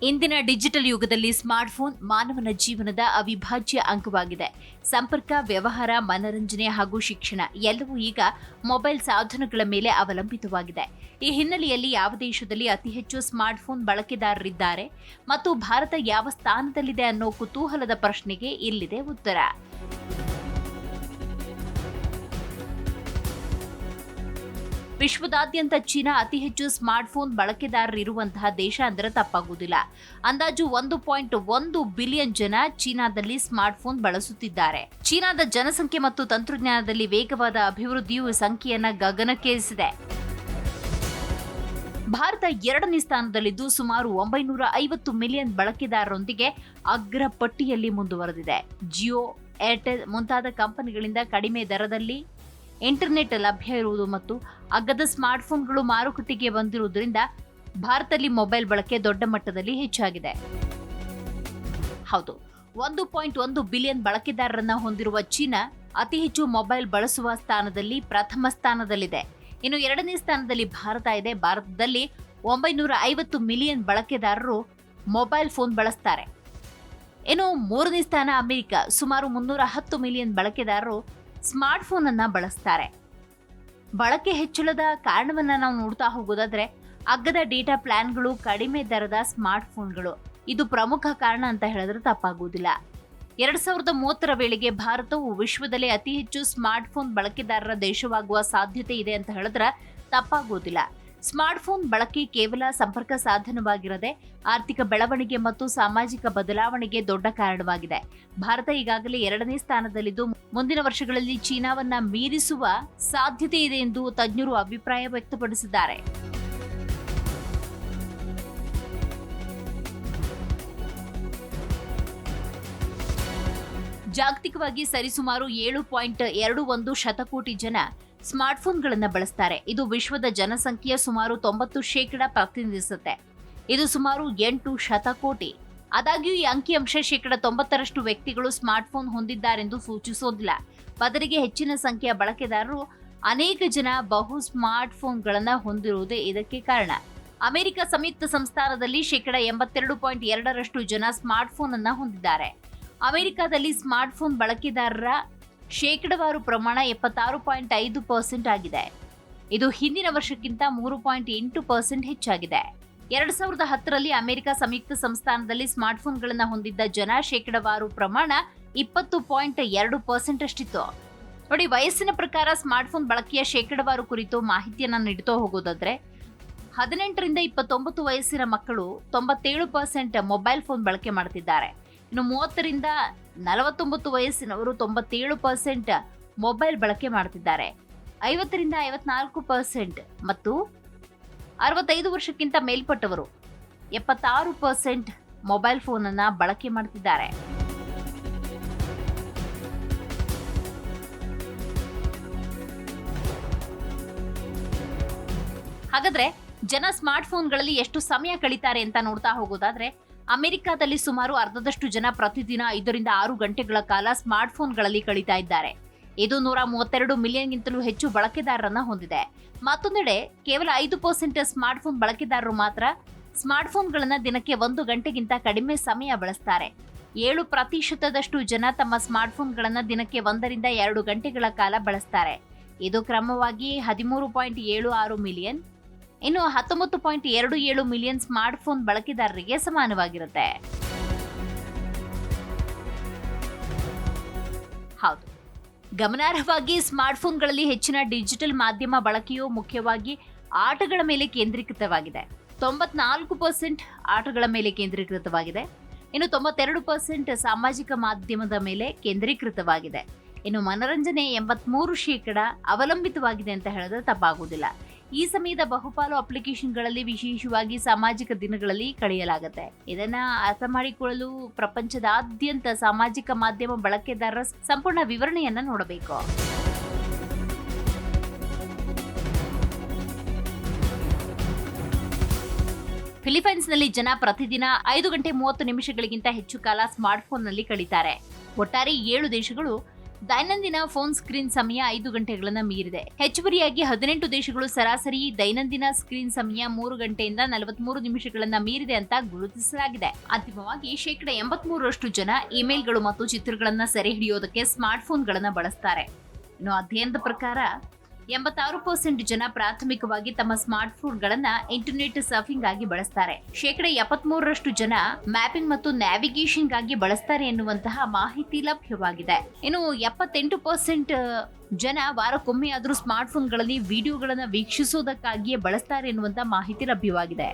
ಇಂದಿನ ಡಿಜಿಟಲ್ ಯುಗದಲ್ಲಿ ಸ್ಮಾರ್ಟ್ಫೋನ್ ಮಾನವನ ಜೀವನದ ಅವಿಭಾಜ್ಯ ಅಂಗವಾಗಿದೆ. ಸಂಪರ್ಕ, ವ್ಯವಹಾರ, ಮನರಂಜನೆ ಹಾಗೂ ಶಿಕ್ಷಣ ಎಲ್ಲವೂ ಈಗ ಮೊಬೈಲ್ ಸಾಧನಗಳ ಮೇಲೆ ಅವಲಂಬಿತವಾಗಿದೆ. ಈ ಹಿನ್ನೆಲೆಯಲ್ಲಿ ಯಾವ ದೇಶದಲ್ಲಿ ಅತಿ ಹೆಚ್ಚು ಸ್ಮಾರ್ಟ್ಫೋನ್ ಬಳಕೆದಾರರಿದ್ದಾರೆ ಮತ್ತು ಭಾರತ ಯಾವ ಸ್ಥಾನದಲ್ಲಿದೆ ಅನ್ನೋ ಕುತೂಹಲದ ಪ್ರಶ್ನೆಗೆ ಇಲ್ಲಿದೆ ಉತ್ತರ. ವಿಶ್ವದಾದ್ಯಂತ ಚೀನಾ ಅತಿ ಹೆಚ್ಚು ಸ್ಮಾರ್ಟ್ಫೋನ್ ಬಳಕೆದಾರರಿರುವಂತಹ ದೇಶ ಅಂದರೆ ತಪ್ಪಾಗುವುದಿಲ್ಲ. ಅಂದಾಜು 1.1 ಬಿಲಿಯನ್ ಜನ ಚೀನಾದಲ್ಲಿ ಸ್ಮಾರ್ಟ್ಫೋನ್ ಬಳಸುತ್ತಿದ್ದಾರೆ. ಚೀನಾದ ಜನಸಂಖ್ಯೆ ಮತ್ತು ತಂತ್ರಜ್ಞಾನದಲ್ಲಿ ವೇಗವಾದ ಅಭಿವೃದ್ಧಿಯು ಈ ಸಂಖ್ಯೆಯನ್ನ ಗಗನಕ್ಕೇರಿಸಿದೆ. ಭಾರತ 2ನೇ ಸ್ಥಾನದಲ್ಲಿದ್ದು ಸುಮಾರು 950 ಮಿಲಿಯನ್ ಬಳಕೆದಾರರೊಂದಿಗೆ ಅಗ್ರ ಪಟ್ಟಿಯಲ್ಲಿ ಮುಂದುವರೆದಿದೆ. ಜಿಯೋ, ಏರ್ಟೆಲ್ ಮುಂತಾದ ಕಂಪನಿಗಳಿಂದ ಕಡಿಮೆ ದರದಲ್ಲಿ ಇಂಟರ್ನೆಟ್ ಲಭ್ಯ ಇರುವುದು ಮತ್ತು ಅಗ್ಗದ ಸ್ಮಾರ್ಟ್ಫೋನ್ಗಳು ಮಾರುಕಟ್ಟೆಗೆ ಬಂದಿರುವುದರಿಂದ ಭಾರತದಲ್ಲಿ ಮೊಬೈಲ್ ಬಳಕೆ ದೊಡ್ಡ ಮಟ್ಟದಲ್ಲಿ ಹೆಚ್ಚಾಗಿದೆ. ಹೌದು, 1.1 ಬಿಲಿಯನ್ ಬಳಕೆದಾರರನ್ನ ಹೊಂದಿರುವ ಚೀನಾ ಅತಿ ಹೆಚ್ಚು ಮೊಬೈಲ್ ಬಳಸುವ ಸ್ಥಾನದಲ್ಲಿ ಪ್ರಥಮ ಸ್ಥಾನದಲ್ಲಿದೆ. ಇನ್ನು 2ನೇ ಸ್ಥಾನದಲ್ಲಿ ಭಾರತ ಇದೆ. ಭಾರತದಲ್ಲಿ 950 ಮಿಲಿಯನ್ ಬಳಕೆದಾರರು ಮೊಬೈಲ್ ಫೋನ್ ಬಳಸ್ತಾರೆ. ಇನ್ನು 3ನೇ ಸ್ಥಾನ ಅಮೆರಿಕ, ಸುಮಾರು 310 ಮಿಲಿಯನ್ ಬಳಕೆದಾರರು ಸ್ಮಾರ್ಟ್ಫೋನ್ ಅನ್ನ ಬಳಸ್ತಾರೆ. ಬಳಕೆ ಹೆಚ್ಚಳದ ಕಾರಣವನ್ನ ನಾವು ನೋಡ್ತಾ ಹೋಗೋದಾದ್ರೆ ಅಗ್ಗದ ಡೇಟಾ ಪ್ಲಾನ್ಗಳು, ಕಡಿಮೆ ದರದ ಸ್ಮಾರ್ಟ್ಫೋನ್ಗಳು ಇದು ಪ್ರಮುಖ ಕಾರಣ ಅಂತ ಹೇಳಿದ್ರೆ ತಪ್ಪಾಗುವುದಿಲ್ಲ. 2030ರ ವೇಳೆಗೆ ಭಾರತವು ವಿಶ್ವದಲ್ಲೇ ಅತಿ ಹೆಚ್ಚು ಸ್ಮಾರ್ಟ್ಫೋನ್ ಬಳಕೆದಾರರ ದೇಶವಾಗುವ ಸಾಧ್ಯತೆ ಇದೆ ಅಂತ ಹೇಳಿದ್ರೆ ತಪ್ಪಾಗುವುದಿಲ್ಲ. ಸ್ಮಾರ್ಟ್ಫೋನ್ ಬಳಕೆ ಕೇವಲ ಸಂಪರ್ಕ ಸಾಧನವಾಗಿರದೆ ಆರ್ಥಿಕ ಬೆಳವಣಿಗೆ ಮತ್ತು ಸಾಮಾಜಿಕ ಬದಲಾವಣೆಗೆ ದೊಡ್ಡ ಕಾರಣವಾಗಿದೆ. ಭಾರತ ಈಗಾಗಲೇ 2ನೇ ಸ್ಥಾನದಲ್ಲಿದ್ದು ಮುಂದಿನ ವರ್ಷಗಳಲ್ಲಿ ಚೀನಾವನ್ನ ಮೀರಿಸುವ ಸಾಧ್ಯತೆ ಇದೆ ಎಂದು ತಜ್ಞರು ಅಭಿಪ್ರಾಯ ವ್ಯಕ್ತಪಡಿಸಿದ್ದಾರೆ. ಜಾಗತಿಕವಾಗಿ ಸರಿಸುಮಾರು 7.21 ಶತಕೋಟಿ ಜನ ಸ್ಮಾರ್ಟ್ಫೋನ್ಗಳನ್ನು ಬಳಸ್ತಾರೆ. ಇದು ವಿಶ್ವದ ಜನಸಂಖ್ಯೆಯ ಸುಮಾರು 90% ಪ್ರತಿನಿಧಿಸುತ್ತೆ. ಇದು ಸುಮಾರು 8 ಶತಕೋಟಿ. ಆದಾಗ್ಯೂ ಈ ಅಂಕಿಅಂಶ 90% ವ್ಯಕ್ತಿಗಳು ಸ್ಮಾರ್ಟ್ಫೋನ್ ಹೊಂದಿದ್ದಾರೆಂದು ಸೂಚಿಸೋದಿಲ್ಲ. ಬದಲಿಗೆ ಹೆಚ್ಚಿನ ಸಂಖ್ಯೆಯ ಬಳಕೆದಾರರು ಅನೇಕ ಜನ ಬಹು ಸ್ಮಾರ್ಟ್ಫೋನ್ಗಳನ್ನು ಹೊಂದಿರುವುದೇ ಇದಕ್ಕೆ ಕಾರಣ. ಅಮೆರಿಕ ಸಂಯುಕ್ತ ಸಂಸ್ಥಾನದಲ್ಲಿ 82.2% ಜನ ಸ್ಮಾರ್ಟ್ಫೋನ್ ಅನ್ನ ಹೊಂದಿದ್ದಾರೆ. ಅಮೆರಿಕದಲ್ಲಿ ಸ್ಮಾರ್ಟ್ಫೋನ್ ಬಳಕೆದಾರರ ಶೇಕಡಾವಾರು ಪ್ರಮಾಣ 76.5% ಆಗಿದೆ. ಇದು ಹಿಂದಿನ ವರ್ಷಕ್ಕಿಂತ 3.8% ಹೆಚ್ಚಾಗಿದೆ. 2010ರಲ್ಲಿ ಅಮೆರಿಕ ಸಂಯುಕ್ತ ಸಂಸ್ಥಾನದಲ್ಲಿ ಸ್ಮಾರ್ಟ್ಫೋನ್ಗಳನ್ನು ಹೊಂದಿದ್ದ ಜನ ಶೇಕಡಾವಾರು ಪ್ರಮಾಣ 20.2% ಅಷ್ಟಿತ್ತು. ನೋಡಿ, ವಯಸ್ಸಿನ ಪ್ರಕಾರ ಸ್ಮಾರ್ಟ್ಫೋನ್ ಬಳಕೆಯ ಶೇಕಡಾವಾರು ಕುರಿತು ಮಾಹಿತಿಯನ್ನ ನೀಡುತ್ತಾ ಹೋಗೋದಾದ್ರೆ 18ರಿಂದ 29 ವಯಸ್ಸಿನ ಮಕ್ಕಳು 97% ಮೊಬೈಲ್ ಫೋನ್ ಬಳಕೆ ಮಾಡ್ತಿದ್ದಾರೆ. ಇನ್ನು 30ರಿಂದ 49 ವಯಸ್ಸಿನವರು 97% ಮೊಬೈಲ್ ಬಳಕೆ ಮಾಡ್ತಿದ್ದಾರೆ. 50ರಿಂದ 54% ಮತ್ತು 65 ವರ್ಷಕ್ಕಿಂತ ಮೇಲ್ಪಟ್ಟವರು 76% ಮೊಬೈಲ್ ಫೋನ್ ಅನ್ನ ಬಳಕೆ ಮಾಡ್ತಿದ್ದಾರೆ. ಹಾಗಾದ್ರೆ ಜನ ಸ್ಮಾರ್ಟ್ಫೋನ್ಗಳಲ್ಲಿ ಎಷ್ಟು ಸಮಯ ಕಳೀತಾರೆ ಅಂತ ನೋಡ್ತಾ ಹೋಗೋದಾದ್ರೆ ಅಮೆರಿಕದಲ್ಲಿ ಸುಮಾರು ಅರ್ಧದಷ್ಟು ಜನ ಪ್ರತಿದಿನ 5ರಿಂದ 6 ಗಂಟೆಗಳ ಕಾಲ ಸ್ಮಾರ್ಟ್ಫೋನ್ಗಳಲ್ಲಿ ಕಳೀತಾ ಇದ್ದಾರೆ. ಇದು 132 ಮಿಲಿಯನ್ಗಿಂತಲೂ ಹೆಚ್ಚು ಬಳಕೆದಾರರನ್ನ ಹೊಂದಿದೆ. ಮತ್ತೊಂದೆಡೆ ಕೇವಲ 5% ಸ್ಮಾರ್ಟ್ಫೋನ್ ಬಳಕೆದಾರರು ಮಾತ್ರ ಸ್ಮಾರ್ಟ್ಫೋನ್ಗಳನ್ನ ದಿನಕ್ಕೆ 1 ಗಂಟೆಗಿಂತ ಕಡಿಮೆ ಸಮಯ ಬಳಸ್ತಾರೆ. 7% ಜನ ತಮ್ಮ ಸ್ಮಾರ್ಟ್ಫೋನ್ಗಳನ್ನ ದಿನಕ್ಕೆ 1ರಿಂದ 2 ಗಂಟೆಗಳ ಕಾಲ ಬಳಸ್ತಾರೆ. ಇದು ಕ್ರಮವಾಗಿ 13.76 ಮಿಲಿಯನ್, ಇನ್ನು 19.27 ಮಿಲಿಯನ್ ಸ್ಮಾರ್ಟ್ಫೋನ್ ಬಳಕೆದಾರರಿಗೆ ಸಮಾನವಾಗಿರುತ್ತೆ. ಹೌದು, ಗಮನಾರ್ಹವಾಗಿ ಸ್ಮಾರ್ಟ್ಫೋನ್ಗಳಲ್ಲಿ ಹೆಚ್ಚಿನ ಡಿಜಿಟಲ್ ಮಾಧ್ಯಮ ಬಳಕೆಯು ಮುಖ್ಯವಾಗಿ ಆಟಗಳ ಮೇಲೆ ಕೇಂದ್ರೀಕೃತವಾಗಿದೆ. 94% ಆಟಗಳ ಮೇಲೆ ಕೇಂದ್ರೀಕೃತವಾಗಿದೆ. ಇನ್ನು 92% ಸಾಮಾಜಿಕ ಮಾಧ್ಯಮದ ಮೇಲೆ ಕೇಂದ್ರೀಕೃತವಾಗಿದೆ. ಇನ್ನು ಮನರಂಜನೆ 83% ಅವಲಂಬಿತವಾಗಿದೆ ಅಂತ ಹೇಳಿದ್ರೆ ತಪ್ಪಾಗುವುದಿಲ್ಲ. ಈ ಸಮಯದ ಬಹುಪಾಲು ಅಪ್ಲಿಕೇಶನ್ಗಳಲ್ಲಿ ವಿಶೇಷವಾಗಿ ಸಾಮಾಜಿಕ ದಿನಗಳಲ್ಲಿ ಕಳೆಯಲಾಗುತ್ತೆ. ಇದನ್ನ ಅರ್ಥ ಮಾಡಿಕೊಳ್ಳಲು ಪ್ರಪಂಚದಾದ್ಯಂತ ಸಾಮಾಜಿಕ ಮಾಧ್ಯಮ ಬಳಕೆದಾರರ ಸಂಪೂರ್ಣ ವಿವರಣೆಯನ್ನ ನೋಡಬೇಕು. ಫಿಲಿಪೈನ್ಸ್ನಲ್ಲಿ ಜನ ಪ್ರತಿದಿನ 5 ಗಂಟೆ 30 ನಿಮಿಷಗಳಿಗಿಂತ ಹೆಚ್ಚು ಕಾಲ ಸ್ಮಾರ್ಟ್ಫೋನ್ನಲ್ಲಿ ಕಳೀತಾರೆ. ಒಟ್ಟಾರೆ 7 ದೇಶಗಳು ದೈನಂದಿನ ಫೋನ್ ಸ್ಕ್ರೀನ್ ಸಮಯ 5 ಗಂಟೆಗಳನ್ನು ಮೀರಿದೆ. ಹೆಚ್ಚುವರಿಯಾಗಿ 18 ದೇಶಗಳು ಸರಾಸರಿ ದೈನಂದಿನ ಸ್ಕ್ರೀನ್ ಸಮಯ 3 ಗಂಟೆಯಿಂದ 43 ನಿಮಿಷಗಳನ್ನ ಮೀರಿದೆ ಅಂತ ಗುರುತಿಸಲಾಗಿದೆ. ಅಂತಿಮವಾಗಿ 83% ಜನ ಇಮೇಲ್ಗಳು ಮತ್ತು ಚಿತ್ರಗಳನ್ನ ಸೆರೆ ಹಿಡಿಯೋದಕ್ಕೆ ಸ್ಮಾರ್ಟ್ ಫೋನ್ಗಳನ್ನ ಬಳಸ್ತಾರೆ. ಇನ್ನು ಅಧ್ಯಯನದ ಪ್ರಕಾರ 86% ಜನ ಪ್ರಾಥಮಿಕವಾಗಿ ತಮ್ಮ ಸ್ಮಾರ್ಟ್ ಫೋನ್ಗಳನ್ನ ಇಂಟರ್ನೆಟ್ ಸರ್ಫಿಂಗ್ ಆಗಿ ಬಳಸ್ತಾರೆ. 73% ಜನ ಮ್ಯಾಪಿಂಗ್ ಮತ್ತು ನ್ಯಾವಿಗೇಷನ್ ಗಾಗಿ ಬಳಸ್ತಾರೆ ಎನ್ನುವಂತಹ ಮಾಹಿತಿ ಲಭ್ಯವಾಗಿದೆ. ಇನ್ನು 78% ಜನ ವಾರಕ್ಕೊಮ್ಮೆ ಆದ್ರೂ ಸ್ಮಾರ್ಟ್ ಫೋನ್ಗಳಲ್ಲಿ ವಿಡಿಯೋಗಳನ್ನ ವೀಕ್ಷಿಸೋದಕ್ಕಾಗಿಯೇ ಬಳಸ್ತಾರೆ ಎನ್ನುವಂತ ಮಾಹಿತಿ ಲಭ್ಯವಾಗಿದೆ.